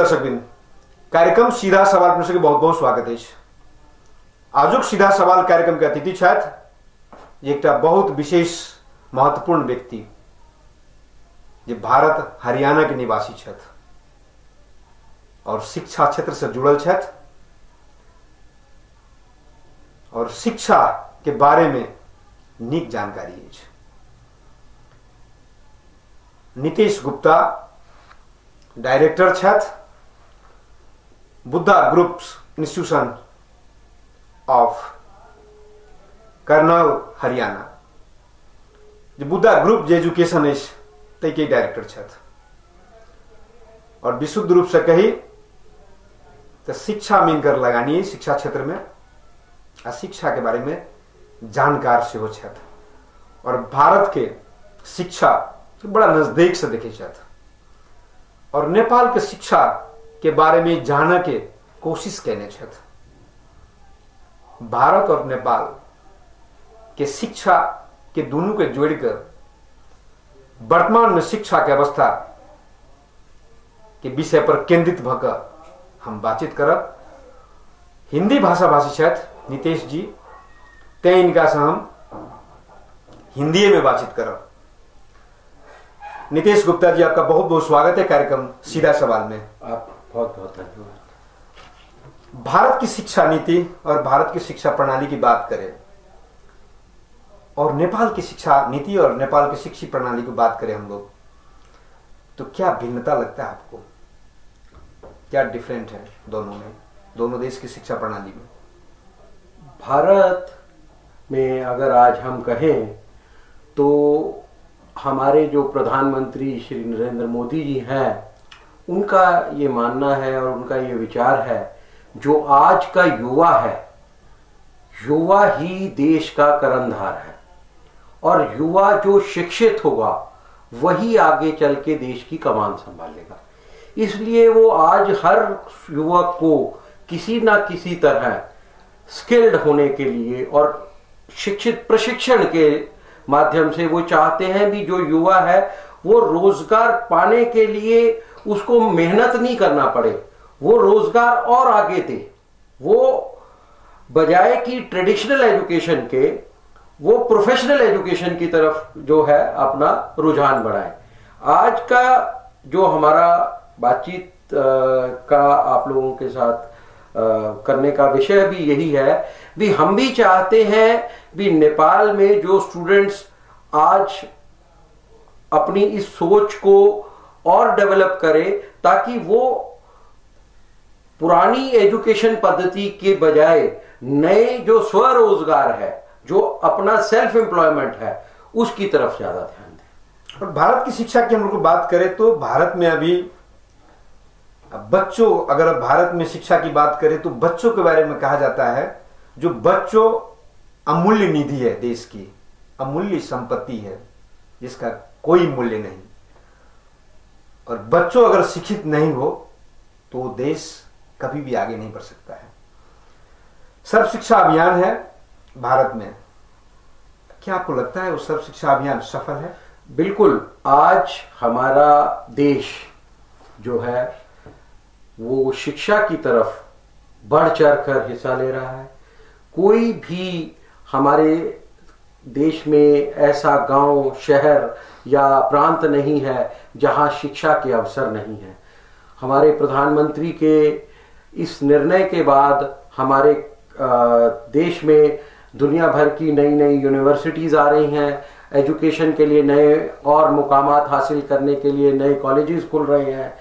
दर्शकबिन कार्यक्रम सीधा सवाल प्रश्न के बहुत बहुत स्वागत है। आजुक सीधा सवाल कार्यक्रम के अतिथि छथि एक बहुत विशेष महत्वपूर्ण व्यक्ति जे भारत हरियाणा के निवासी छथि और शिक्षा क्षेत्र से जुड़ल छथि और शिक्षा के बारे में नीक जानकारी है। नीतीश गुप्ता डायरेक्टर छथि Buddha groups institution of Karnal Haryana. जो बुद्धा ग्रुप जे एजुकेशन है तै के डायरेक्टर छथि और विशुद्ध रूप से कही तो शिक्षा में इनकर लगानी है। शिक्षा क्षेत्र में शिक्षा के बारे में जानकार से हो छथि और भारत के शिक्षा बड़ा नजदीक से देखे छथि और नेपाल के शिक्षा के बारे में जानने के कोशिश करने छथि। भारत और नेपाल के शिक्षा के दोनों के जोड़कर वर्तमान में शिक्षा की अवस्था के विषय पर केंद्रित भकर हम बातचीत करब। हिंदी भाषा भाषी छथि नीतीश जी, ते इनका से हम हिंदी में बातचीत करब। नीतीश गुप्ता जी, आपका बहुत बहुत स्वागत है कार्यक्रम सीधा सवाल में। आप बहुत बहुत धन्यवाद। भारत की शिक्षा नीति और भारत की शिक्षा प्रणाली की बात करें और नेपाल की शिक्षा नीति और नेपाल की शिक्षा प्रणाली की बात करें हम लोग, तो क्या भिन्नता लगता है आपको? क्या डिफरेंट है दोनों में, दोनों देश की शिक्षा प्रणाली में? भारत में अगर आज हम कहें तो हमारे जो प्रधानमंत्री श्री नरेंद्र मोदी जी हैं, उनका ये मानना है और उनका ये विचार है, जो आज का युवा है, युवा ही देश का कर्णधार है और युवा जो शिक्षित होगा वही आगे चल के देश की कमान संभालेगा। इसलिए वो आज हर युवक को किसी ना किसी तरह स्किल्ड होने के लिए और शिक्षित प्रशिक्षण के माध्यम से वो चाहते हैं भी जो युवा है वो रोजगार पाने के लिए उसको मेहनत नहीं करना पड़े, वो रोजगार और आगे दे, वो बजाय कि ट्रेडिशनल एजुकेशन के वो प्रोफेशनल एजुकेशन की तरफ जो है अपना रुझान बढ़ाए। आज का जो हमारा बातचीत का आप लोगों के साथ करने का विषय भी यही है भी हम भी चाहते हैं भी नेपाल में जो स्टूडेंट्स आज अपनी इस सोच को और डेवलप करे ताकि वो पुरानी एजुकेशन पद्धति के बजाय नए जो स्वरोजगार है, जो अपना सेल्फ एम्प्लॉयमेंट है, उसकी तरफ ज्यादा ध्यान दें। और भारत की शिक्षा की हम लोग बात करें तो भारत में अभी बच्चों, अगर भारत में शिक्षा की बात करें तो बच्चों के बारे में कहा जाता है जो बच्चों अमूल्य निधि है, देश की अमूल्य संपत्ति है जिसका कोई मूल्य नहीं। और बच्चों अगर शिक्षित नहीं हो तो देश कभी भी आगे नहीं बढ़ सकता है। सर्व शिक्षा अभियान है भारत में, क्या आपको लगता है वो सर्व शिक्षा अभियान सफल है? बिल्कुल। आज हमारा देश जो है वो शिक्षा की तरफ बढ़ चढ़ कर हिस्सा ले रहा है। कोई भी हमारे देश में ऐसा गांव, शहर या प्रांत नहीं है जहां शिक्षा के अवसर नहीं है। हमारे प्रधानमंत्री के इस निर्णय के बाद हमारे देश में दुनिया भर की नई नई यूनिवर्सिटीज आ रही हैं, एजुकेशन के लिए नए और मुकामात हासिल करने के लिए नए कॉलेजेस खुल रहे हैं।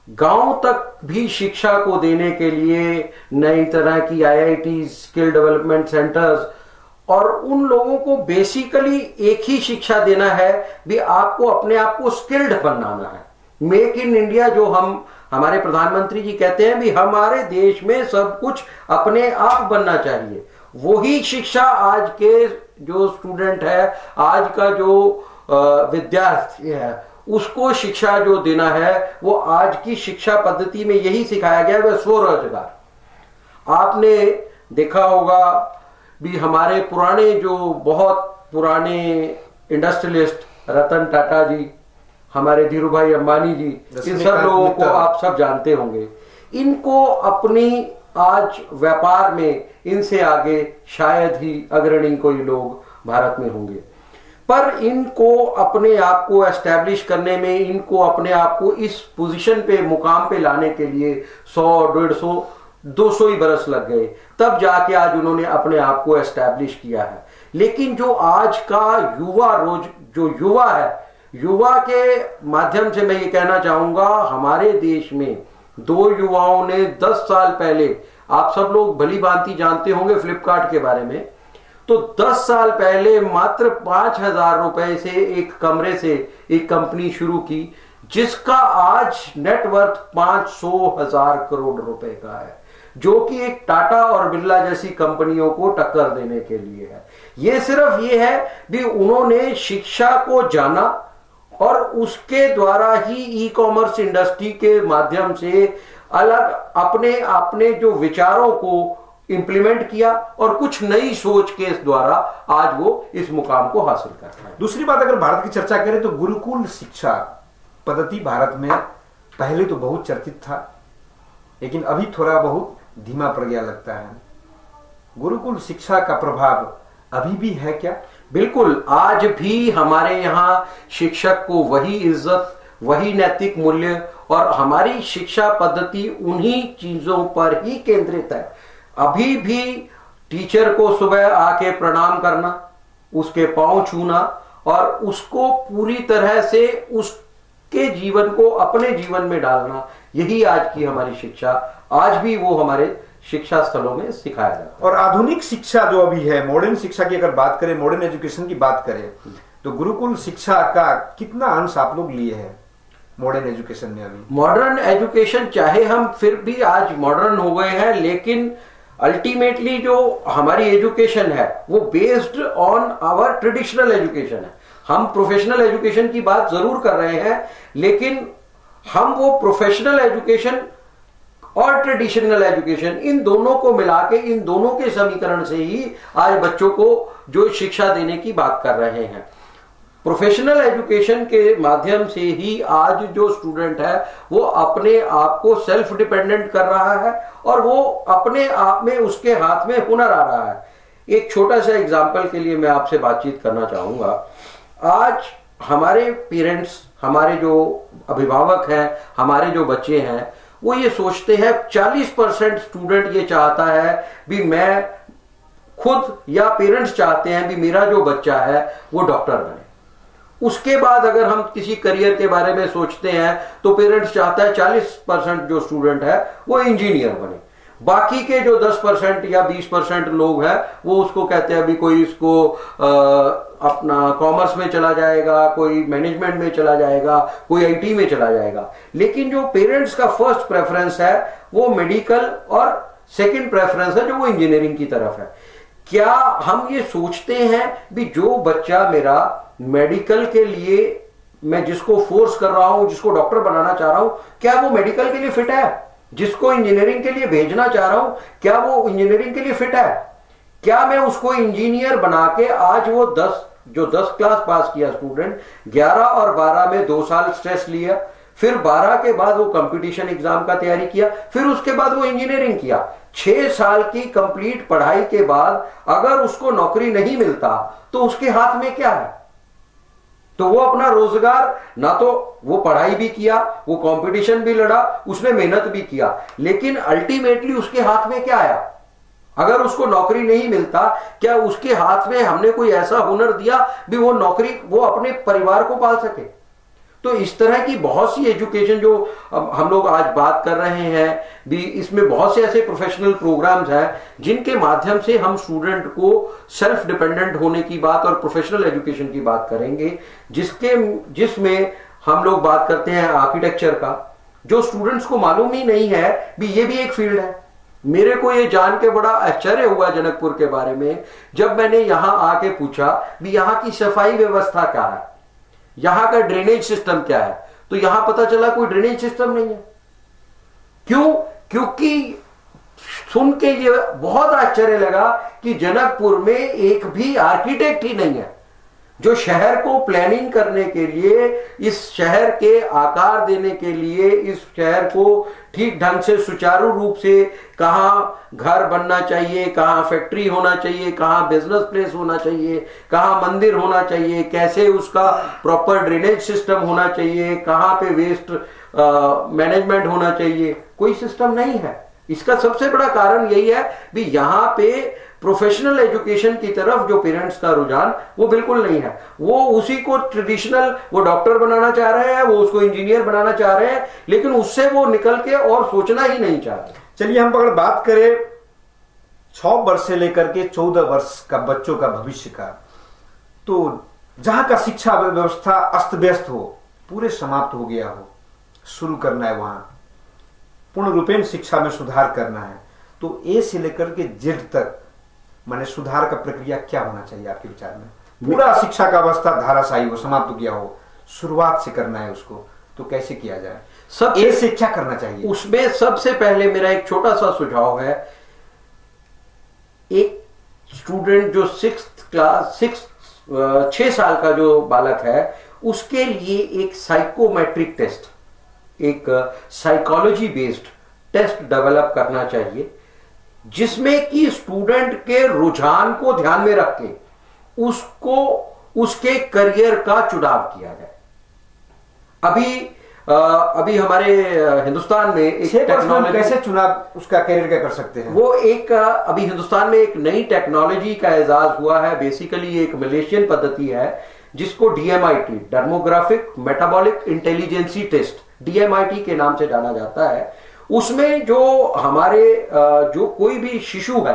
गांव तक भी शिक्षा को देने के लिए नई तरह की आईआईटी, स्किल डेवलपमेंट सेंटर्स, और उन लोगों को बेसिकली एक ही शिक्षा देना है भी आपको अपने आप को स्किल्ड बनाना है। मेक इन इंडिया जो हम हमारे प्रधानमंत्री जी कहते हैं भी हमारे देश में सब कुछ अपने आप बनना चाहिए, वही शिक्षा आज के जो स्टूडेंट है, आज का जो विद्यार्थी है, उसको शिक्षा जो देना है वो आज की शिक्षा पद्धति में यही सिखाया गया है, वह स्वरोजगार। आपने देखा होगा भी हमारे पुराने जो बहुत पुराने इंडस्ट्रियलिस्ट रतन टाटा जी हमारे धीरू भाई अंबानी जी, इन सब लोगों को आप सब जानते होंगे। इनको अपनी आज व्यापार में इनसे आगे शायद ही अग्रणी कोई लोग भारत में होंगे, पर इनको अपने आप को एस्टैब्लिश करने में, इनको अपने आप को इस पोजीशन पे, मुकाम पे लाने के लिए 100, 150, 200 ही बरस लग गए, तब जाके आज उन्होंने अपने आप को एस्टैब्लिश किया है। लेकिन जो आज का युवा है, युवा के माध्यम से मैं ये कहना चाहूंगा, हमारे देश में 2 युवाओं ने 10 साल पहले, आप सब लोग भली भांति जानते होंगे फ्लिपकार्ट के बारे में, तो 10 साल पहले मात्र 5,000 रुपए से एक कमरे से एक कंपनी शुरू की, जिसका आज नेटवर्थ 500,000 करोड़ रुपए का है, जो कि एक टाटा और बिरला जैसी कंपनियों को टक्कर देने के लिए है। ये सिर्फ ये है भी उन्होंने शिक्षा को जाना और उसके द्वारा ही ई कॉमर्स इंडस्ट्री के माध्यम से अलग अपने जो विचारों को इंप्लीमेंट किया और कुछ नई सोच के द्वारा आज वो इस मुकाम को हासिल कर रहा है। दूसरी बात, अगर भारत की चर्चा करें तो गुरुकुल शिक्षा पद्धति भारत में पहले तो बहुत चर्चित था, लेकिन अभी थोड़ा बहुत धीमा पड़ गया लगता है। गुरुकुल शिक्षा का प्रभाव अभी भी है क्या? बिल्कुल, आज भी हमारे यहाँ शिक्षक को वही इज्जत, वही नैतिक मूल्य और हमारी शिक्षा पद्धति उन्हीं चीजों पर ही केंद्रित है। अभी भी टीचर को सुबह आके प्रणाम करना, उसके पांव छूना और उसको पूरी तरह से उसके जीवन को अपने जीवन में डालना, यही आज की हमारी शिक्षा, आज भी वो हमारे शिक्षा स्थलों में सिखाया जाता है। और आधुनिक शिक्षा जो अभी है, मॉडर्न शिक्षा की अगर बात करें, मॉडर्न एजुकेशन की बात करें, तो गुरुकुल शिक्षा का कितना अंश आप लोग लिए हैं मॉडर्न एजुकेशन में? अभी मॉडर्न एजुकेशन, चाहे हम फिर भी आज मॉडर्न हो गए हैं, लेकिन अल्टीमेटली जो हमारी एजुकेशन है वो based on our traditional education है। हम प्रोफेशनल एजुकेशन की बात जरूर कर रहे हैं, लेकिन हम वो प्रोफेशनल एजुकेशन और ट्रेडिशनल एजुकेशन, इन दोनों को मिला के, इन दोनों के समीकरण से ही आज बच्चों को जो शिक्षा देने की बात कर रहे हैं। प्रोफेशनल एजुकेशन के माध्यम से ही आज जो स्टूडेंट है वो अपने आप को सेल्फ डिपेंडेंट कर रहा है और वो अपने आप में, उसके हाथ में हुनर आ रहा है। एक छोटा सा एग्जाम्पल के लिए मैं आपसे बातचीत करना चाहूंगा। आज हमारे पेरेंट्स, हमारे जो अभिभावक हैं, हमारे जो बच्चे हैं, वो ये सोचते हैं, 40% स्टूडेंट ये चाहता है भी मैं खुद, या पेरेंट्स चाहते हैं भी मेरा जो बच्चा है वो डॉक्टर बने। उसके बाद अगर हम किसी करियर के बारे में सोचते हैं तो पेरेंट्स चाहता है 40% जो स्टूडेंट है वो इंजीनियर बने। बाकी के जो 10% या 20% लोग हैं वो उसको कहते हैं भी कोई इसको अपना कॉमर्स में चला जाएगा, कोई मैनेजमेंट में चला जाएगा, कोई आईटी में चला जाएगा। लेकिन जो पेरेंट्स का फर्स्ट प्रेफरेंस है वो मेडिकल और सेकंड प्रेफरेंस है जो वो इंजीनियरिंग की तरफ है। क्या हम ये सोचते हैं भी जो बच्चा मेरा मेडिकल के लिए, मैं जिसको फोर्स कर रहा हूं, जिसको डॉक्टर बनाना चाह रहा हूं, क्या वो मेडिकल के लिए फिट है? जिसको इंजीनियरिंग के लिए भेजना चाह रहा हूं, क्या वो इंजीनियरिंग के लिए फिट है? क्या मैं उसको इंजीनियर बना के, आज वो 10 क्लास पास किया स्टूडेंट, 11 और 12 में 2 साल स्ट्रेस लिया, फिर 12 के बाद वो कंपटीशन एग्जाम का तैयारी किया, फिर उसके बाद वो इंजीनियरिंग किया। 6 साल की कंप्लीट पढ़ाई के बाद अगर उसको नौकरी नहीं मिलता तो उसके हाथ में क्या है? तो वो अपना रोजगार, ना तो वो पढ़ाई भी किया, वो कंपटीशन भी लड़ा, उसने मेहनत भी किया, लेकिन अल्टीमेटली उसके हाथ में क्या आया? अगर उसको नौकरी नहीं मिलता, क्या उसके हाथ में हमने कोई ऐसा हुनर दिया भी वो नौकरी, वो अपने परिवार को पाल सके? तो इस तरह की बहुत सी एजुकेशन जो हम लोग आज बात कर रहे हैं भी, इसमें बहुत से ऐसे प्रोफेशनल प्रोग्राम्स हैं जिनके माध्यम से हम स्टूडेंट को सेल्फ डिपेंडेंट होने की बात और प्रोफेशनल एजुकेशन की बात करेंगे, जिसमें हम लोग बात करते हैं आर्किटेक्चर का, जो स्टूडेंट्स को मालूम ही नहीं है भी ये भी एक फील्ड है। मेरे को ये जान के बड़ा आश्चर्य हुआ जनकपुर के बारे में, जब मैंने यहां आके पूछा भी यहां की सफाई व्यवस्था क्या है, यहां का ड्रेनेज सिस्टम क्या है, तो यहां पता चला कोई ड्रेनेज सिस्टम नहीं है। क्यों? क्योंकि सुन के ये बहुत आश्चर्य लगा कि जनकपुर में एक भी आर्किटेक्ट ही नहीं है जो शहर को प्लानिंग करने के लिए, इस शहर के आकार देने के लिए, इस शहर को ठीक ढंग से सुचारू रूप से कहां घर बनना चाहिए, कहां फैक्ट्री होना चाहिए, कहां बिजनेस प्लेस होना चाहिए, कहां मंदिर होना चाहिए, कैसे उसका प्रॉपर ड्रेनेज सिस्टम होना चाहिए, कहां पे वेस्ट मैनेजमेंट होना चाहिए, कोई सिस्टम नहीं है। इसका सबसे बड़ा कारण यही है भी यहां पे प्रोफेशनल एजुकेशन की तरफ जो पेरेंट्स का रुझान वो बिल्कुल नहीं है। वो उसी को ट्रेडिशनल, वो डॉक्टर बनाना चाह रहे हैं, वो उसको इंजीनियर बनाना चाह रहे हैं, लेकिन उससे वो निकल के और सोचना ही नहीं चाह रहे। चलिए हम अगर बात करें 6 वर्ष से लेकर के 14 वर्ष का बच्चों का भविष्य का, तो जहां का शिक्षा व्यवस्था अस्त व्यस्त हो, पूरे समाप्त हो गया हो, शुरू करना है वहां पूर्ण रूपेण शिक्षा में सुधार करना है, तो ए से लेकर के जेड तक माने सुधार का प्रक्रिया क्या होना चाहिए आपके विचार में? पूरा शिक्षा का अवस्था धाराशायी हो, समाप्त हो गया हो, शुरुआत से करना है उसको, तो कैसे किया जाए? सब ए से क्या करना चाहिए? उसमें सबसे पहले मेरा एक छोटा सा सुझाव है, एक स्टूडेंट जो 6 साल का जो बालक है, उसके लिए एक साइकोमेट्रिक टेस्ट, एक साइकोलॉजी बेस्ड टेस्ट डेवलप करना चाहिए, जिसमें कि स्टूडेंट के रुझान को ध्यान में रख के उसको उसके करियर का चुनाव किया जाए। अभी हमारे हिंदुस्तान में एक टेक्नोलॉजी, कैसे चुनाव उसका करियर का कर सकते हैं? वो एक अभी हिंदुस्तान में एक नई टेक्नोलॉजी का एजाज हुआ है। बेसिकली एक मलेशियन पद्धति है जिसको DMIT, demographic metabolic intelligence test, DMIT के नाम से जाना जाता है। उसमें जो हमारे जो कोई भी शिशु है,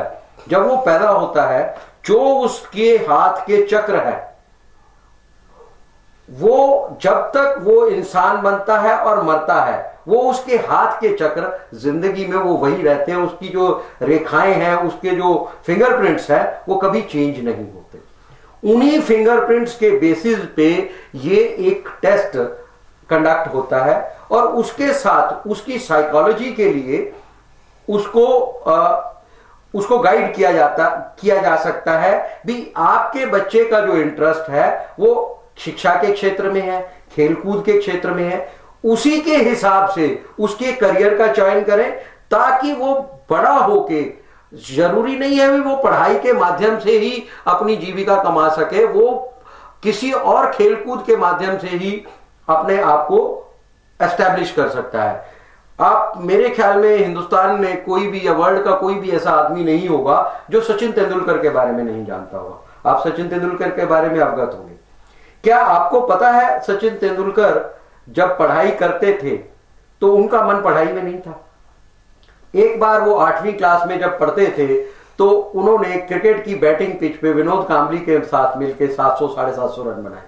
जब वो पैदा होता है, जो उसके हाथ के चक्र है, वो जब तक वो इंसान बनता है और मरता है, वो उसके हाथ के चक्र जिंदगी में वो वही रहते हैं। उसकी जो रेखाएं हैं, उसके जो फिंगरप्रिंट्स हैं, वो कभी चेंज नहीं होते। उन्हीं फिंगरप्रिंट्स के बेसिस पे ये एक टेस्ट कंडक्ट होता है और उसके साथ उसकी साइकोलॉजी के लिए उसको गाइड किया जा सकता है भी आपके बच्चे का जो इंटरेस्ट है वो शिक्षा के क्षेत्र में है, खेलकूद के क्षेत्र में है, उसी के हिसाब से उसके करियर का चयन करें, ताकि वो बड़ा होके, जरूरी नहीं है भी वो पढ़ाई के माध्यम से ही अपनी जीविका कमा सके, वो किसी और खेलकूद के माध्यम से ही अपने आप को एस्टैब्लिश कर सकता है। आप मेरे ख्याल में हिंदुस्तान में कोई भी या वर्ल्ड का कोई भी ऐसा आदमी नहीं होगा जो सचिन तेंदुलकर के बारे में नहीं जानता होगा। आप सचिन तेंदुलकर के बारे में अवगत होंगे। क्या आपको पता है सचिन तेंदुलकर जब पढ़ाई करते थे तो उनका मन पढ़ाई में नहीं था। एक बार वो 8वीं क्लास में जब पढ़ते थे तो उन्होंने क्रिकेट की बैटिंग पिच पे विनोद कांबली के साथ मिलकर 700 साढ़े 700 रन बनाए।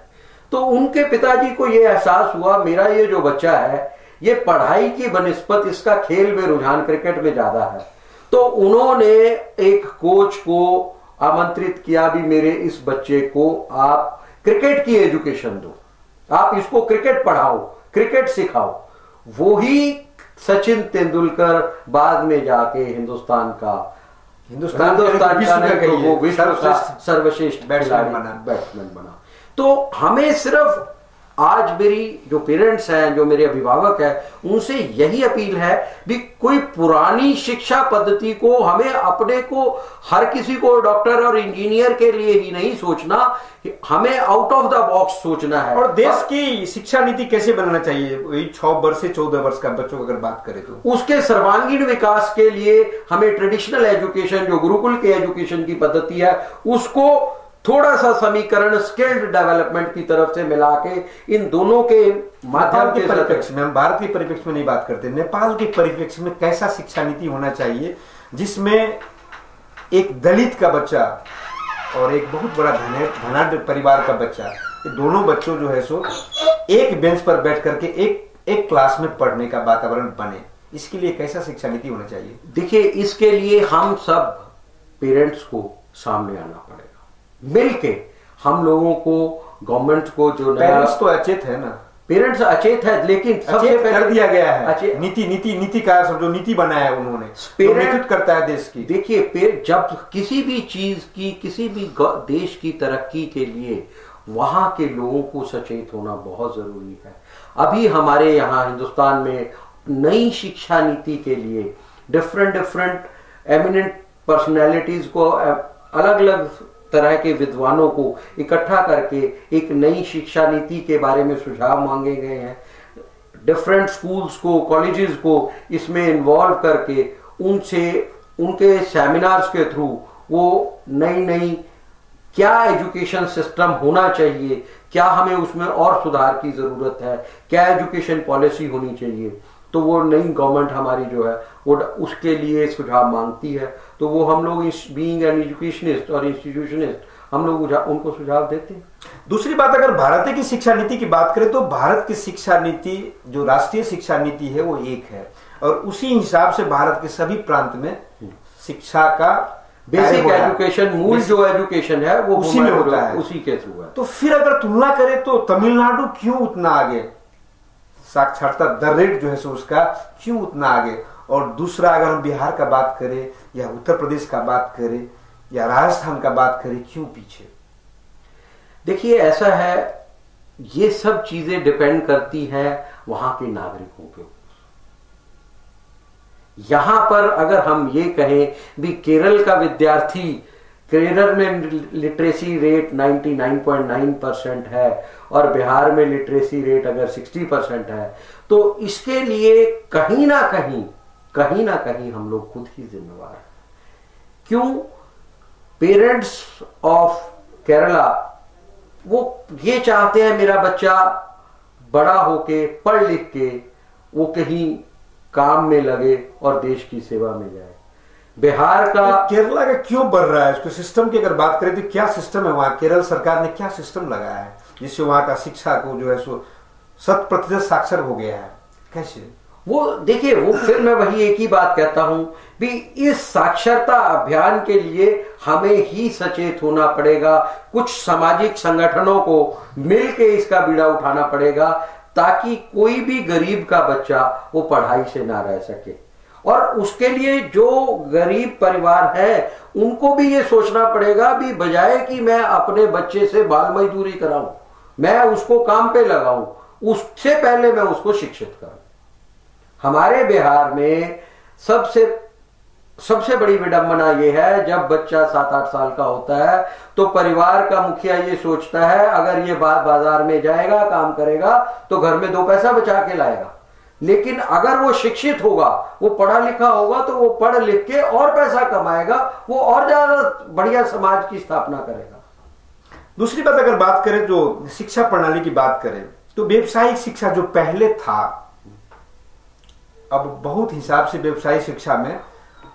तो उनके पिताजी को यह एहसास हुआ, मेरा ये जो बच्चा है ये पढ़ाई की बनिस्बत इसका खेल में रुझान क्रिकेट में ज्यादा है। तो उन्होंने एक कोच को आमंत्रित किया भी मेरे इस बच्चे को आप क्रिकेट की एजुकेशन दो, आप इसको क्रिकेट पढ़ाओ, क्रिकेट सिखाओ। वही सचिन तेंदुलकर बाद में जाके हिंदुस्तान का सर्वश्रेष्ठ बैट्समैन बना। तो हमें सिर्फ आज मेरी जो पेरेंट्स हैं, जो मेरे अभिभावक हैं, उनसे यही अपील है भी कोई पुरानी शिक्षा पद्धति को हमें अपने को, हर किसी को डॉक्टर और इंजीनियर के लिए ही नहीं सोचना, हमें आउट ऑफ द बॉक्स सोचना है। और देश की शिक्षा नीति कैसे बनाना चाहिए? वही 6 वर्ष से 14 वर्ष का बच्चों की अगर बात करें तो उसके सर्वांगीण विकास के लिए हमें ट्रेडिशनल एजुकेशन, जो गुरुकुल के एजुकेशन की पद्धति है, उसको थोड़ा सा समीकरण स्किल्ड डेवलपमेंट की तरफ से मिला के इन दोनों के माध्यम के परिप्रेक्ष्य में, हम भारत के परिप्रेक्ष्य में नहीं बात करते, नेपाल के परिप्रेक्ष्य में कैसा शिक्षा नीति होना चाहिए जिसमें एक दलित का बच्चा और एक बहुत बड़ा धनाढ्य परिवार का बच्चा, ये दोनों बच्चों जो है सो एक बेंच पर बैठ करके एक क्लास में पढ़ने का वातावरण बने, इसके लिए कैसा शिक्षा नीति होना चाहिए? देखिए, इसके लिए हम सब पेरेंट्स को सामने आना पड़ेगा, मिलके हम लोगों को, गवर्नमेंट को, जो पेरेंट्स तो अचेत है ना, पेरेंट्स अचेत है, लेकिन सबसे कर दिया गया है नीति का जो नीति बनाया है उन्होंने, पेरेंट करता है देश की। देखिए, जब किसी भी चीज की, किसी भी देश की तरक्की के लिए वहां के लोगों को सचेत होना बहुत जरूरी है। अभी हमारे यहाँ हिंदुस्तान में नई शिक्षा नीति के लिए डिफरेंट एमिनेंट पर्सनैलिटीज को, अलग अलग तरह के विद्वानों को इकट्ठा करके एक नई शिक्षा नीति के बारे में सुझाव मांगे गए हैं। डिफरेंट स्कूल्स को, कॉलेजेस को इसमें इन्वॉल्व करके उनसे, उनके सेमिनार्स के थ्रू वो नई क्या एजुकेशन सिस्टम होना चाहिए, क्या हमें उसमें और सुधार की जरूरत है, क्या एजुकेशन पॉलिसी होनी चाहिए, तो वो नई गवर्नमेंट हमारी जो है वो उसके लिए सुझाव मांगती है। तो वो हम लोग बीइंग एन एजुकेशनिस्ट और इंस्टीट्यूशनिस्ट हम लोग उनको सुझाव देते हैं। दूसरी बात, अगर भारत की शिक्षा नीति की बात करें तो भारत की शिक्षा नीति, जो राष्ट्रीय शिक्षा नीति है, वो एक है और उसी हिसाब से भारत के सभी प्रांत में शिक्षा का बेसिक एजुकेशन, मूल जो एजुकेशन है वो उसी में होता है, उसी के थ्रू है। तो फिर अगर तुलना करें तो तमिलनाडु क्यों उतना आगे, साक्षरता दर रेट जो है सो उसका क्यों उतना आगे, और दूसरा अगर हम बिहार का बात करें या उत्तर प्रदेश का बात करें या राजस्थान का बात करें, क्यों पीछे? देखिए ऐसा है, ये सब चीजें डिपेंड करती हैं वहां के नागरिकों के ऊपर। यहां पर अगर हम ये कहें भी केरल का विद्यार्थी, केरल में लिटरेसी रेट 99.9% है और बिहार में लिटरेसी रेट अगर 60% है, तो इसके लिए कहीं ना कहीं हम लोग खुद ही जिम्मेवार हैं। क्यों? पेरेंट्स ऑफ केरला वो ये चाहते हैं मेरा बच्चा बड़ा होके, पढ़ लिख के वो कहीं काम में लगे और देश की सेवा में जाए। बिहार का, केरला का क्यों बढ़ रहा है? उसको सिस्टम की अगर बात करें तो क्या सिस्टम है वहां? केरल सरकार ने क्या सिस्टम लगाया है जिससे वहां का शिक्षा को जो है सो 100% साक्षर हो गया है? कैसे? वो देखिए, वो फिर मैं वही एक ही बात कहता हूं भी इस साक्षरता अभियान के लिए हमें ही सचेत होना पड़ेगा। कुछ सामाजिक संगठनों को मिलके इसका बीड़ा उठाना पड़ेगा ताकि कोई भी गरीब का बच्चा वो पढ़ाई से ना रह सके। और उसके लिए जो गरीब परिवार है उनको भी ये सोचना पड़ेगा भी बजाय कि मैं अपने बच्चे से बाल मजदूरी कराऊं, मैं उसको काम पे लगाऊं, उससे पहले मैं उसको शिक्षित करूं। हमारे बिहार में सबसे बड़ी विडंबना यह है, जब बच्चा 7-8 साल का होता है तो परिवार का मुखिया ये सोचता है अगर ये बाजार में जाएगा, काम करेगा तो घर में 2 पैसा बचा के लाएगा। लेकिन अगर वो शिक्षित होगा, वो पढ़ा लिखा होगा, तो वो पढ़ लिख के और पैसा कमाएगा, वो और ज्यादा बढ़िया समाज की स्थापना करेगा। दूसरी बात, अगर बात करें जो शिक्षा प्रणाली की बात करें तो व्यवसायिक शिक्षा जो पहले था, अब बहुत हिसाब से व्यवसायिक शिक्षा में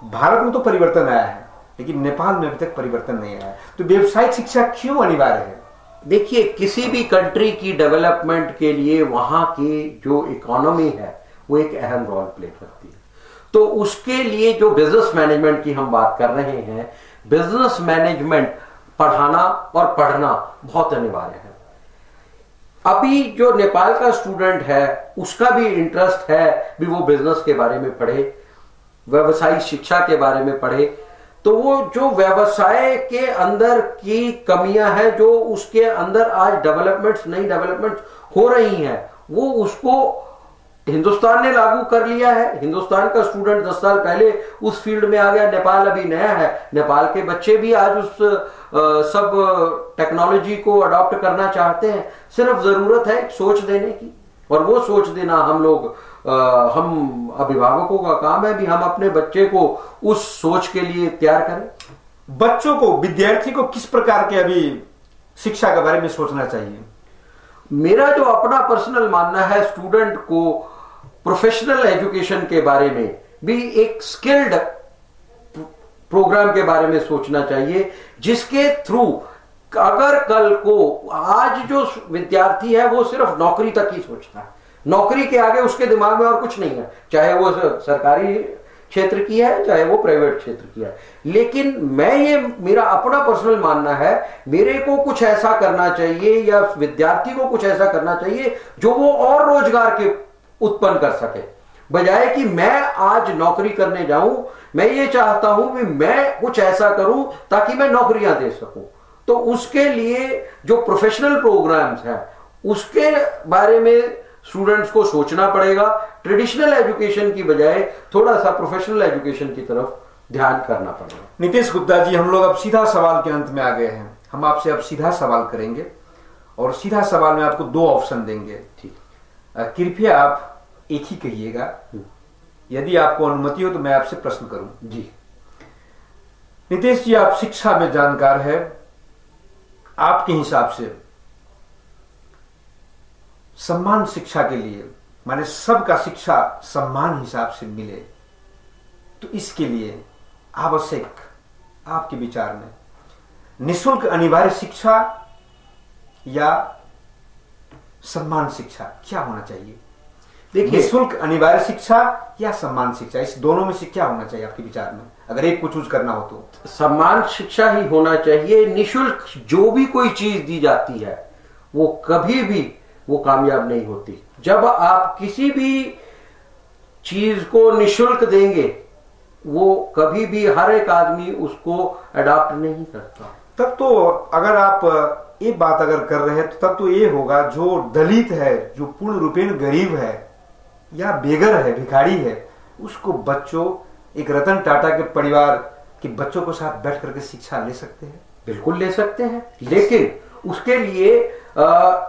भारत में तो परिवर्तन आया है, लेकिन नेपाल में अभी तक परिवर्तन नहीं आया। तो व्यवसायिक शिक्षा क्यों अनिवार्य है? देखिए, किसी भी कंट्री की डेवलपमेंट के लिए वहां की जो इकोनॉमी है वो एक अहम रोल प्ले करती है। तो उसके लिए जो बिजनेस मैनेजमेंट की हम बात कर रहे हैं, बिजनेस मैनेजमेंट पढ़ाना और पढ़ना बहुत अनिवार्य है। अभी जो नेपाल का स्टूडेंट है उसका भी इंटरेस्ट है भी वो बिजनेस के बारे में पढ़े, व्यवसायिक शिक्षा के बारे में पढ़े। तो वो जो व्यवसाय के अंदर की कमियां हैं, जो उसके अंदर आज डेवलपमेंट्स, नई डेवलपमेंट्स हो रही हैं, वो उसको हिंदुस्तान ने लागू कर लिया है। हिंदुस्तान का स्टूडेंट 10 साल पहले उस फील्ड में आ गया। नेपाल अभी नया है, नेपाल के बच्चे भी आज उस सब टेक्नोलॉजी को अडॉप्ट करना चाहते हैं। सिर्फ जरूरत है सोच देने की, और वो सोच देना हम अभिभावकों का काम है भी हम अपने बच्चे को उस सोच के लिए तैयार करें। बच्चों को, विद्यार्थी को किस प्रकार के अभी शिक्षा के बारे में सोचना चाहिए? मेरा जो अपना पर्सनल मानना है, स्टूडेंट को प्रोफेशनल एजुकेशन के बारे में भी, एक स्किल्ड प्रोग्राम के बारे में सोचना चाहिए, जिसके थ्रू अगर कल को, आज जो विद्यार्थी है वो सिर्फ नौकरी तक ही सोचता है, नौकरी के आगे उसके दिमाग में और कुछ नहीं है, चाहे वो सरकारी क्षेत्र की है चाहे वो प्राइवेट क्षेत्र की है। लेकिन मेरा अपना पर्सनल मानना है, मेरे को कुछ ऐसा करना चाहिए या विद्यार्थी को कुछ ऐसा करना चाहिए जो वो और रोजगार के उत्पन्न कर सके, बजाय कि मैं आज नौकरी करने जाऊं। मैं ये चाहता हूं कि मैं कुछ ऐसा करूं ताकि मैं नौकरियां दे सकूं। तो उसके लिए जो प्रोफेशनल प्रोग्राम्स हैं उसके बारे में स्टूडेंट्स को सोचना पड़ेगा। ट्रेडिशनल एजुकेशन की बजाय थोड़ा सा प्रोफेशनल एजुकेशन की तरफ ध्यान करना पड़ेगा। नीतीश गुप्ता जी, हम लोग अब सीधा सवाल के अंत में आ गए हैं। हम आपसे अब सीधा सवाल करेंगे और सीधा सवाल में आपको 2 ऑप्शन देंगे। ठीक, कृपया आप एक ही कहिएगा। यदि आपको अनुमति हो तो मैं आपसे प्रश्न करूं। जी नीतीश जी, आप शिक्षा में जानकार है, आपके हिसाब से सम्मान शिक्षा के लिए, माने सबका शिक्षा सम्मान हिसाब से मिले, तो इसके लिए आवश्यक आपके विचार में निःशुल्क अनिवार्य शिक्षा या सम्मान शिक्षा क्या होना चाहिए? देखिए, निःशुल्क अनिवार्य शिक्षा या सम्मान शिक्षा, इस दोनों में से क्या होना चाहिए आपके विचार में, अगर एक को चूज करना हो तो? सम्मान शिक्षा ही होना चाहिए। निःशुल्क जो भी कोई चीज दी जाती है वो कभी भी वो कामयाब नहीं होती। जब आप किसी भी चीज को निःशुल्क देंगे वो कभी भी हर एक आदमी उसको अडॉप्ट नहीं करता। तब तो अगर आप ये बात अगर कर रहे हैं तो तब तो ये होगा, जो दलित है, जो पूर्ण रूपेण गरीब है या बेघर है, भिखारी है, उसको बच्चों, एक रतन टाटा के परिवार के बच्चों के साथ बैठ करके शिक्षा ले सकते हैं। बिल्कुल ले सकते हैं, लेकिन उसके लिए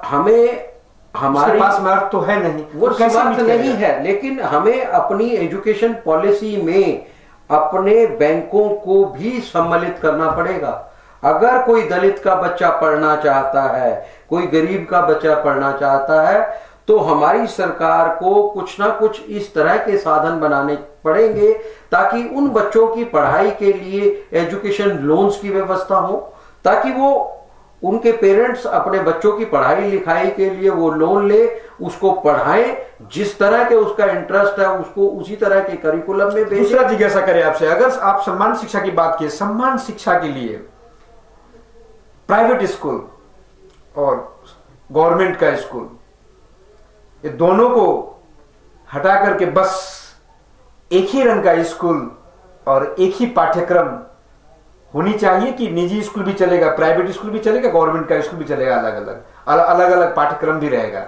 हमें, हमारे पास मार्ग तो है नहीं, वो समर्थ नहीं है, लेकिन हमें अपनी एजुकेशन पॉलिसी में अपने बैंकों को भी सम्मिलित करना पड़ेगा। अगर कोई दलित का बच्चा पढ़ना चाहता है, कोई गरीब का बच्चा पढ़ना चाहता है, तो हमारी सरकार को कुछ ना कुछ इस तरह के साधन बनाने पड़ेंगे ताकि उन बच्चों की पढ़ाई के लिए एजुकेशन लोन्स की व्यवस्था हो, ताकि वो उनके पेरेंट्स अपने बच्चों की पढ़ाई लिखाई के लिए वो लोन ले, उसको पढ़ाएं, जिस तरह के उसका इंटरेस्ट है उसको उसी तरह के करिकुलम में भेजें। दूसरा जिज्ञासा करें आपसे, अगर आप सम्मान शिक्षा की बात की, सम्मान शिक्षा के लिए प्राइवेट स्कूल और गवर्नमेंट का स्कूल, ये दोनों को हटा करके बस एक ही रंग का स्कूल और एक ही पाठ्यक्रम होनी चाहिए कि निजी स्कूल भी चलेगा, प्राइवेट स्कूल भी चलेगा, गवर्नमेंट का स्कूल भी चलेगा, अलग अलग पाठ्यक्रम भी रहेगा,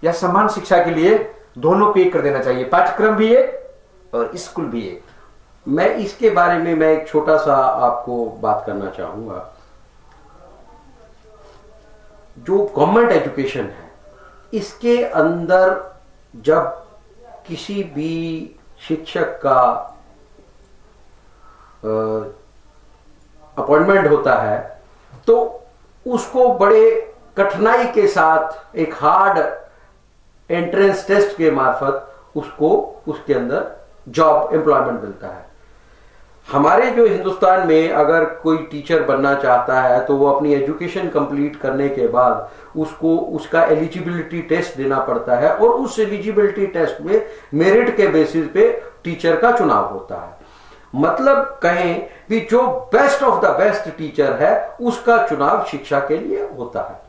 या सम्मान शिक्षा के लिए दोनों को एक कर देना चाहिए, पाठ्यक्रम भी एक और स्कूल भी एक? मैं इसके बारे में मैं एक छोटा सा आपको बात करना चाहूंगा। जो गवर्नमेंट एजुकेशन है इसके अंदर जब किसी भी शिक्षक का अपॉइंटमेंट होता है तो उसको बड़े कठिनाई के साथ एक हार्ड एंट्रेंस टेस्ट के मार्फत उसको उसके अंदर जॉब एम्प्लॉयमेंट मिलता है। हमारे जो हिंदुस्तान में अगर कोई टीचर बनना चाहता है तो वो अपनी एजुकेशन कंप्लीट करने के बाद उसको उसका एलिजिबिलिटी टेस्ट देना पड़ता है और उस एलिजिबिलिटी टेस्ट में मेरिट के बेसिस पे टीचर का चुनाव होता है। मतलब कहें कि जो best of the best teacher है उसका चुनाव शिक्षा के लिए होता है।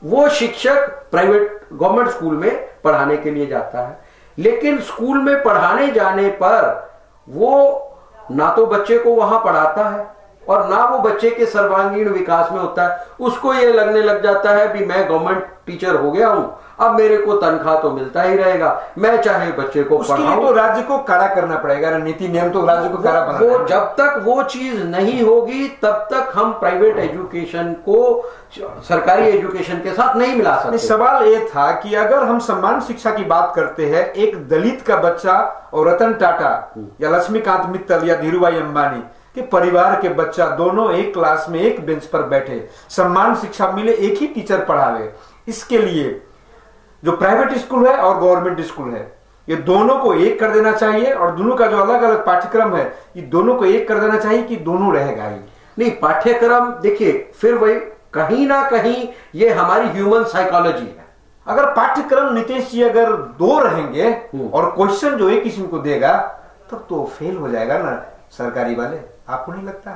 वो शिक्षक प्राइवेट गवर्नमेंट स्कूल में पढ़ाने के लिए जाता है, लेकिन स्कूल में पढ़ाने जाने पर वो ना तो बच्चे को वहां पढ़ाता है और ना वो बच्चे के सर्वांगीण विकास में होता है। उसको ये लगने लग जाता है कि मैं गवर्नमेंट टीचर हो गया हूं, अब मेरे को तनख्वाह तो मिलता ही रहेगा, मैं चाहे बच्चे को पढ़ाऊं। तो राज्य को कड़ा करना पड़ेगा ना, नीति नियम तो राज्य को कड़ा बनाना है। जब तक वो चीज नहीं होगी तब तक हम प्राइवेट एजुकेशन को सरकारी एजुकेशन के साथ नहीं मिला सकते। सवाल ये था कि अगर हम सम्मान शिक्षा की बात करते हैं, एक दलित का बच्चा और रतन टाटा या लक्ष्मीकांत मित्तल या धीरूभाई अंबानी के परिवार के बच्चा दोनों एक क्लास में एक बेंच पर बैठे, सम्मान शिक्षा मिले, एक ही टीचर पढ़ावे, इसके लिए जो प्राइवेट स्कूल है और गवर्नमेंट स्कूल है ये दोनों को एक कर देना चाहिए और दोनों का जो अलग अलग पाठ्यक्रम है ये दोनों को एक कर देना चाहिए कि दोनों रहेगा ही नहीं। पाठ्यक्रम देखिए फिर वही कहीं ना कहीं ये हमारी ह्यूमन साइकोलॉजी है। अगर पाठ्यक्रम नीतीश जी अगर दो रहेंगे और क्वेश्चन जो एक किस्म को देगा तब तो फेल हो जाएगा ना सरकारी वाले, आपको नहीं लगता?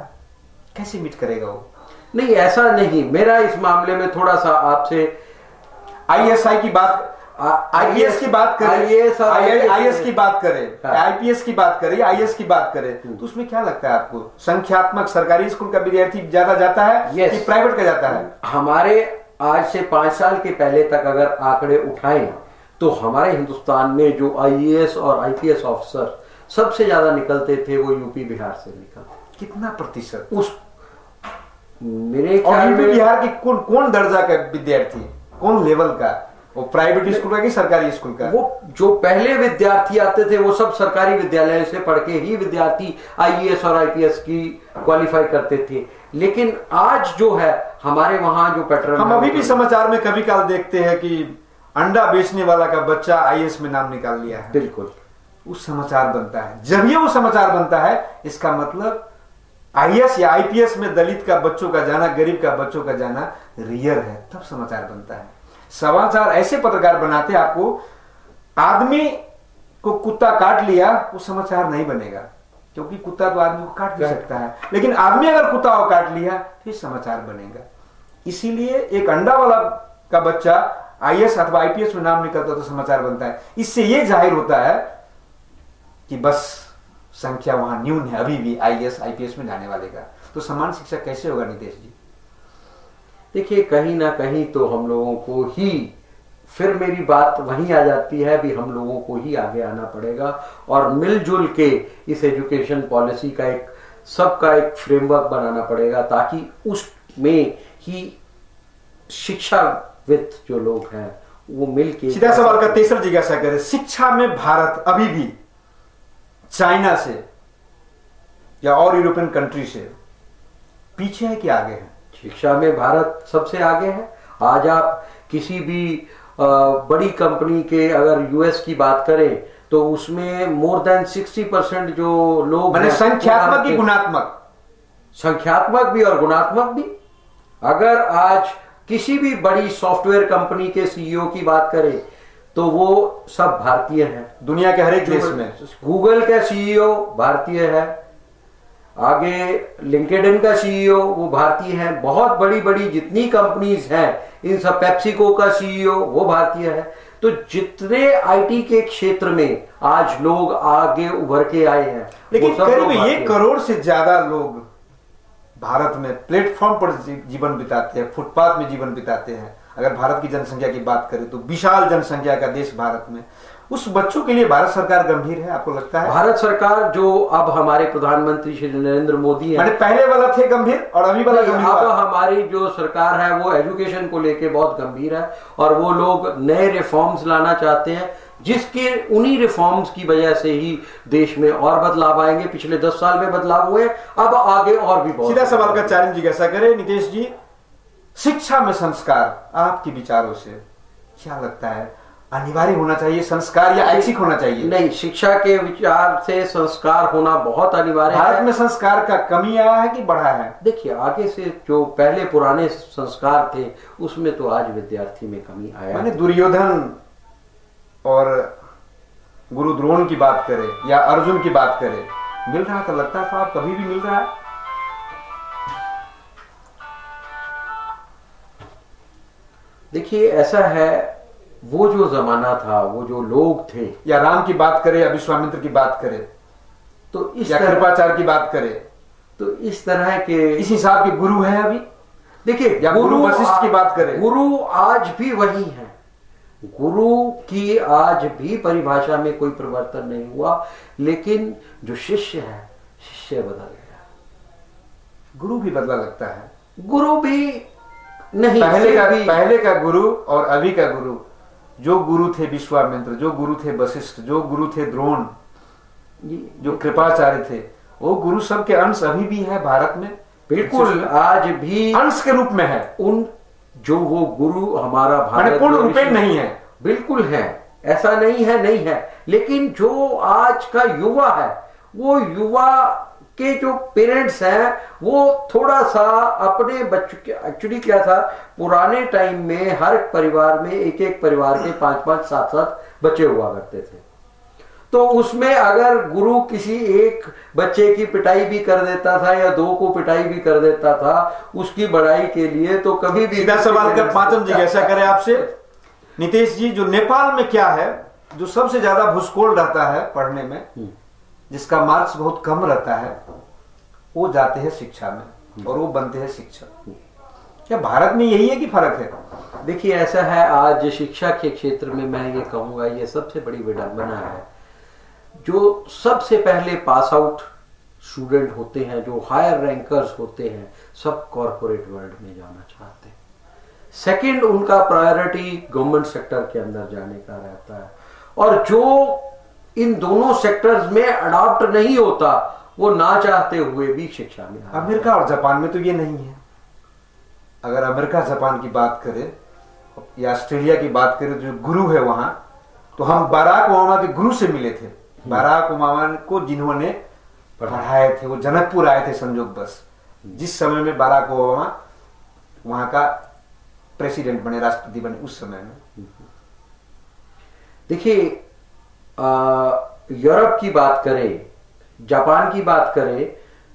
कैसे मीट करेगा वो? नहीं ऐसा नहीं, मेरा इस मामले में थोड़ा सा आपसे आईएसआई की बात, आईएएस की बात करें, आईएएस की बात करें, हाँ। आईपीएस की बात करें, आईएएस की बात करें, तो उसमें क्या लगता है आपको? संख्यात्मक सरकारी स्कूल का विद्यार्थी ज्यादा जाता है कि प्राइवेट का जाता है? हमारे आज से 5 साल के पहले तक अगर आंकड़े उठाएं तो हमारे हिंदुस्तान में जो आईएएस और आईपीएस ऑफिसर सबसे ज्यादा निकलते थे वो यूपी बिहार से निकलते। कितना प्रतिशत? उस मेरे और ख्याल यूपी में बिहार की कौन दर्जा का विद्यार्थी, कौन लेवल का? वो प्राइवेट स्कूल का कि सरकारी स्कूल का? वो जो पहले विद्यार्थी आते थे वो सब सरकारी विद्यालय से पढ़ के ही विद्यार्थी आईएएस और आईपीएस की क्वालिफाई करते थे। लेकिन आज जो है हमारे वहां जो पैटर्न, हम अभी भी समाचार में कभी काल देखते हैं कि अंडा बेचने वाला का बच्चा आईएएस में नाम निकाल लिया है। बिल्कुल उस समाचार बनता है। जब ये वो समाचार बनता है, इसका मतलब आईएएस या आईपीएस में दलित का बच्चों का जाना, गरीब का बच्चों का जाना रियर है, तब समाचार बनता है। समाचार ऐसे पत्रकार बनाते हैं, आपको आदमी को कुत्ता काट लिया वो समाचार नहीं बनेगा, क्योंकि कुत्ता तो आदमी को काट भी सकता है, लेकिन आदमी अगर कुत्ता को काट लिया फिर समाचार बनेगा। इसीलिए एक अंडा वाला का बच्चा आईएएस अथवा आईपीएस में नाम निकलता तो समाचार बनता है। इससे यह जाहिर होता है कि बस संख्या वहां न्यून है अभी भी आईएएस आईपीएस में जाने वाले का। तो समान शिक्षा कैसे होगा नितेश जी? देखिए, कहीं ना कहीं तो हम लोगों को ही, फिर मेरी बात वहीं आ जाती है भी, हम लोगों को ही आगे आना पड़ेगा और मिलजुल के इस एजुकेशन पॉलिसी का एक सबका एक फ्रेमवर्क बनाना पड़ेगा, ताकि उसमें ही शिक्षाविद जो लोग हैं वो मिलके। सीधा सवाल का तीसरा जिज्ञासा करें, शिक्षा में भारत अभी भी चाइना से या और यूरोपियन कंट्री से पीछे है कि आगे है? शिक्षा में भारत सबसे आगे है। आज आप किसी भी बड़ी कंपनी के अगर यूएस की बात करें तो उसमें मोर देन 60% जो लोग मैंने संख्यात्मक की गुणात्मक, संख्यात्मक भी और गुणात्मक भी। अगर आज किसी भी बड़ी सॉफ्टवेयर कंपनी के सीईओ की बात करें तो वो सब भारतीय हैं। दुनिया के हर एक देश में गूगल का सीईओ भारतीय है, आगे लिंक्डइन का सीईओ वो भारतीय है, बहुत बड़ी बड़ी जितनी कंपनीज हैं इन सब, पेप्सिको का सीईओ वो भारतीय है। तो जितने आईटी के क्षेत्र में आज लोग आगे उभर के आए हैं, लेकिन करीब 1 करोड़ से ज्यादा लोग भारत में प्लेटफॉर्म पर जीवन बिताते हैं, फुटपाथ में जीवन बिताते हैं। अगर भारत की जनसंख्या की बात करें तो विशाल जनसंख्या का देश भारत में, उस बच्चों के लिए भारत सरकार गंभीर है आपको लगता है? भारत सरकार जो अब हमारे प्रधानमंत्री श्री नरेंद्र मोदी हैं, पहले वाला थे गंभीर और अभी वाला गंभीर? अब हमारी जो सरकार है वो एजुकेशन को लेके बहुत गंभीर है और वो लोग नए रिफॉर्म्स लाना चाहते हैं, जिसके उन्हीं रिफॉर्म्स की वजह से ही देश में और बदलाव आएंगे। पिछले 10 साल में बदलाव हुए, अब आगे और भी बहुत। सीधा सवाल का चैलेंज जिज्ञासा करें नितेश जी, शिक्षा में संस्कार आपके विचारों से क्या लगता है, अनिवार्य होना चाहिए संस्कार या ऐच्छिक होना चाहिए? नहीं, शिक्षा के विचार से संस्कार होना बहुत अनिवार्य है। भारत में संस्कार का कमी आया है कि बढ़ा है? देखिए, आगे से जो पहले पुराने संस्कार थे उसमें तो आज विद्यार्थी में कमी आया। मैंने दुर्योधन और गुरु द्रोण की बात करें या अर्जुन की बात करें, मिल रहा था? लगता था आप कभी भी मिल रहा है? देखिए, ऐसा है, वो जो जमाना था, वो जो लोग थे, या राम की बात करें या विश्वामित्र की बात करें, तो इस या कृपाचार्य की बात करें, तो इस तरह के इस हिसाब के गुरु हैं अभी? देखिए, या गुरु वशिष्ठ की बात करें, गुरु आज भी वही है। गुरु की आज भी परिभाषा में कोई परिवर्तन नहीं हुआ, लेकिन जो शिष्य है, शिष्य बदल गया। गुरु भी बदला लगता है? गुरु भी नहीं, पहले का गुरु और अभी का गुरु, जो गुरु थे विश्वामित्र, जो गुरु थे वशिष्ठ, जो गुरु थे द्रोण, जो कृपाचार्य थे, वो गुरु सब के अंश अभी भी है भारत में। बिल्कुल, आज भी अंश के रूप में है। उन जो वो गुरु हमारा भारत पूर्ण रूपेण नहीं है। बिल्कुल है, ऐसा नहीं है, लेकिन जो आज का युवा है, वो युवा के जो पेरेंट्स हैं वो थोड़ा सा अपने बच्चों के, एक्चुअली क्या था, पुराने टाइम में हर परिवार में एक परिवार के 5-5, 7-7 बच्चे हुआ करते थे। तो उसमें अगर गुरु किसी एक बच्चे की पिटाई भी कर देता था या 2 को पिटाई भी कर देता था उसकी बड़ाई के लिए, तो कभी भी। सीधा सवाल का 5वीं जिज्ञासा करें आपसे, नीतीश जी, जो नेपाल में क्या है, जो सबसे ज्यादा भूस्कोल रहता है पढ़ने में, जिसका मार्क्स बहुत कम रहता है, वो जाते हैं शिक्षा में और वो बनते हैं शिक्षक। क्या भारत में यही है कि फर्क है? देखिए ऐसा है, आज शिक्षा के क्षेत्र में मैं ये कहूंगा ये सबसे बड़ी विडंबना है। जो सबसे पहले पास आउट स्टूडेंट होते हैं, जो हायर रैंकर्स होते हैं, सब कॉरपोरेट वर्ल्ड में जाना चाहते हैं। सेकंड, उनका प्रायोरिटी गवर्नमेंट सेक्टर के अंदर जाने का रहता है, और जो इन दोनों सेक्टर्स में अडॉप्ट नहीं होता वो ना चाहते हुए भी शिक्षा में। अमेरिका और जापान में तो ये नहीं है। अगर अमेरिका जापान की बात करें या ऑस्ट्रेलिया की बात करें, जो गुरु है वहां, तो हम बराक ओबामा के गुरु से मिले थे। बराक ओबामा को जिन्होंने पढ़ाए थे, वो जनकपुर आए थे संजोग बस, जिस समय में बराक ओबामा वहां का प्रेसिडेंट बने, राष्ट्रपति बने, उस समय में। देखिए यूरोप की बात करें, जापान की बात करें,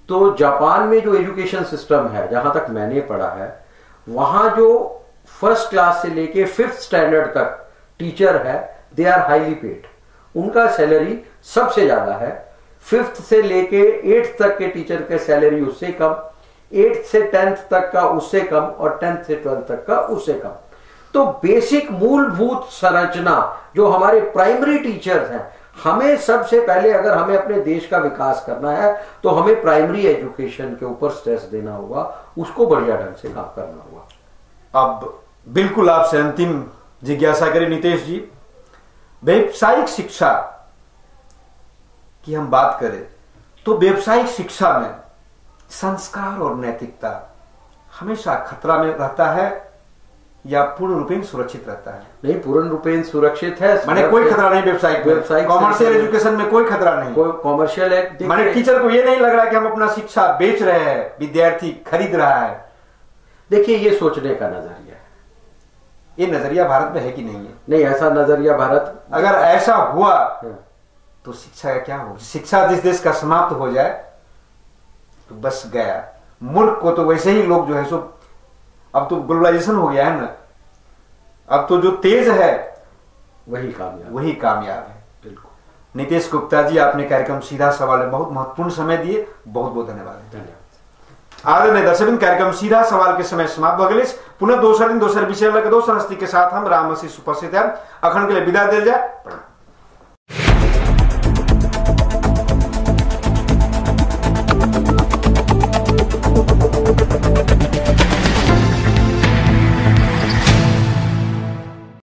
तो जापान में जो एजुकेशन सिस्टम है, जहां तक मैंने पढ़ा है, वहां जो फर्स्ट क्लास से लेके 5th स्टैंडर्ड तक टीचर है, दे आर हाईली पेड। उनका सैलरी सबसे ज्यादा है। 5th से लेके 8th तक के टीचर के सैलरी उससे कम, 8th से 10th तक का उससे कम, और 10th से 12th तक का उससे कम। तो बेसिक मूलभूत संरचना जो हमारे प्राइमरी टीचर्स हैं, हमें सबसे पहले अगर हमें अपने देश का विकास करना है तो हमें प्राइमरी एजुकेशन के ऊपर स्ट्रेस देना होगा, उसको बढ़िया ढंग से काम करना होगा। अब बिल्कुल आपसे अंतिम जिज्ञासा करें नीतीश जी, व्यावसायिक शिक्षा की हम बात करें तो व्यावसायिक शिक्षा में संस्कार और नैतिकता हमेशा खतरा में रहता है या पूर्ण रूपेण सुरक्षित रहता है? नहीं, पूर्ण रूपेण सुरक्षित है। माने कोई खतरा नहीं व्यावसायिक कॉमर्शियल एजुकेशन में कोई खतरा नहीं, कोई कॉमर्शियल है। माने टीचर को ये नहीं लग रहा कि हम अपना शिक्षा बेच रहे हैं, विद्यार्थी खरीद रहा है। देखिए ये सोचने का नजरिया है। ये नजरिया भारत में है कि नहीं है? नहीं, ऐसा नजरिया भारत, अगर ऐसा हुआ तो शिक्षा का क्या होगा? शिक्षा जिस देश का समाप्त हो जाए तो बस गया। मूर्ख को तो वैसे ही लोग जो है सो, अब तो ग्लोबलाइजेशन हो गया है ना, अब तो जो तेज है वही कामयाब है। बिल्कुल। नीतीश गुप्ता जी, आपने कार्यक्रम सीधा सवाल में बहुत महत्वपूर्ण समय दिए, बहुत बहुत धन्यवाद। आदरणीय दर्शक, कार्यक्रम सीधा सवाल के समय समाप्त हो गए। पुनः दोसर दिन दोसर विषय लग दोसर हस्ती के साथ हम राम मसीह उपस्थित है। अखन के लिए विदा दिल जाए।